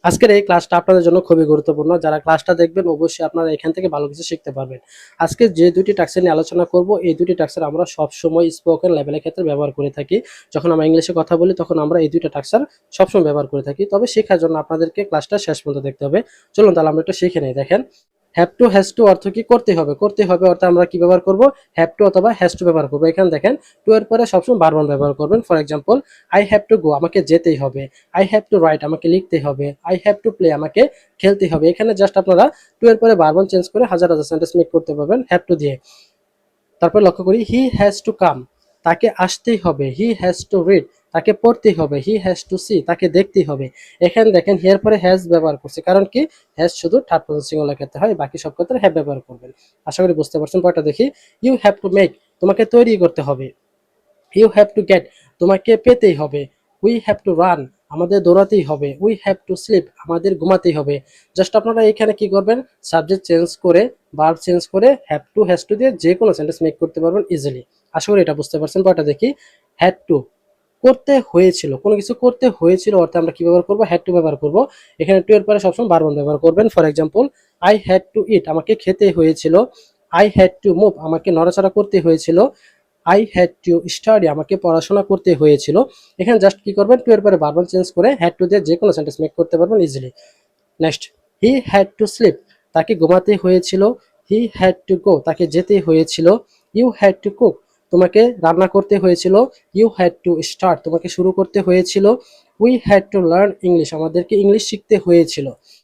আজকের এই ক্লাসটা আপনাদের জন্য খুবই গুরুত্বপূর্ণ। যারা ক্লাসটা দেখবেন অবশ্যই আপনারা এখান থেকে ভালো কিছু শিখতে পারবেন। আজকে যে দুটি টাস্ক নিয়ে আলোচনা করব, এই দুটি টাস্ক আমরা সবসময় স্পোকেন লেভেলের ক্ষেত্রে ব্যবহার করে থাকি। যখন আমরা ইংলিশে কথা বলি তখন আমরা এই দুইটা টাস্ক সবসময় ব্যবহার করে থাকি। তবে শেখার জন্য আপনাদেরকে ক্লাসটা শেষ পর্যন্ত দেখতে হবে। চলুন তাহলে আমরা একটু শিখে নিই। দেখেন, হ্যাভ টু হ্যাজ টু অর্থ কি? করতে হবে। করতে হবে অর্থে আমরা কি ব্যবহার করব? হ্যাভ টু অথবা হ্যাজ টু ব্যবহার করব। এখানে দেখেন, টু এর পরে সবসময় বারবার ব্যবহার করবেন। For example, I have to go, আমাকে যেতেই হবে। আই হ্যাভ টু রাইট, আমাকে লিখতে হবে। আই হ্যাভ টু প্লে, আমাকে খেলতে হবে। এখানে জাস্ট আপনারা টু এর পরে বারবার চেঞ্জ করে হাজার হাজার সেন্টেন্স মেক করতে পারবেন হ্যাভ টু দিয়ে। তারপর লক্ষ্য করি, হি হ্যাজ টু কাম, তাকে আসতেই হবে। হি হ্যাজ টু রিড, তাকে পড়তেই হবে। হি হ্যাজ টু সি, তাকে দেখতেই হবে। এখানে দেখেন হিয়ার পরে হ্যাজ ব্যবহার করছে, কারণ কি? হ্যাজ শুধু থার্ড পারসন সিঙ্গুলার ক্ষেত্রে হয়, বাকি সব ক্ষেত্রে হ্যাভ ব্যবহার করবেন। আশা করি বুঝতে পারছেন। পরটা দেখি, ইউ হ্যাভ টু মেক, তোমাকে তৈরি করতে হবে। ইউ হ্যাভ টু গেট, তোমাকে পেতেই হবে। উই হ্যাভ টু রান, আমাদের দৌড়াতেই হবে। উই হ্যাভ টু স্লিপ, আমাদের ঘুমাতেই হবে। জাস্ট আপনারা এখানে কি করবেন? সাবজেক্ট চেঞ্জ করে, ভার্ব চেঞ্জ করে হ্যাভ টু হ্যাজ টু দিয়ে যে কোনো সেন্টেন্স মেক করতে পারবেন ইজিলি। আশা করি এটা বুঝতে পারছেন। পরটা দেখি, হ্যাড টু, করতে হয়েছিল। কোনো কিছু করতে হয়েছিল অর্থে আমরা কি ব্যবহার করবো? হ্যাড টু ব্যবহার করব। এখানে টু এর পরে সবসময় বারবার ব্যবহার করবেন। For example, I had to eat, আমাকে খেতে হয়েছিল। আই হ্যাড টু মুভ, আমাকে নড়াচড়া করতে হয়েছিল। আই হ্যাড টু স্টাডি, আমাকে পড়াশোনা করতে হয়েছিল। এখানে জাস্ট কি করবেন? টু এর পরে বারবার চেঞ্জ করে হ্যাড টু দিয়ে যে কোনো সেন্টেন্স মেক করতে পারবেন easily. Next, he had to sleep, তাকে ঘুমাতে হয়েছিল। হি হ্যাড টু গো, তাকে যেতে হয়েছিল। ইউ হ্যাড টু কুক, তোমাকে রান্না করতে হয়েছিল। ইউ হ্যাড টু স্টার্ট, তোমাকে শুরু করতে হয়েছিল। We had to learn English, আমাদেরকে ইংলিশ শিখতে হয়েছিল।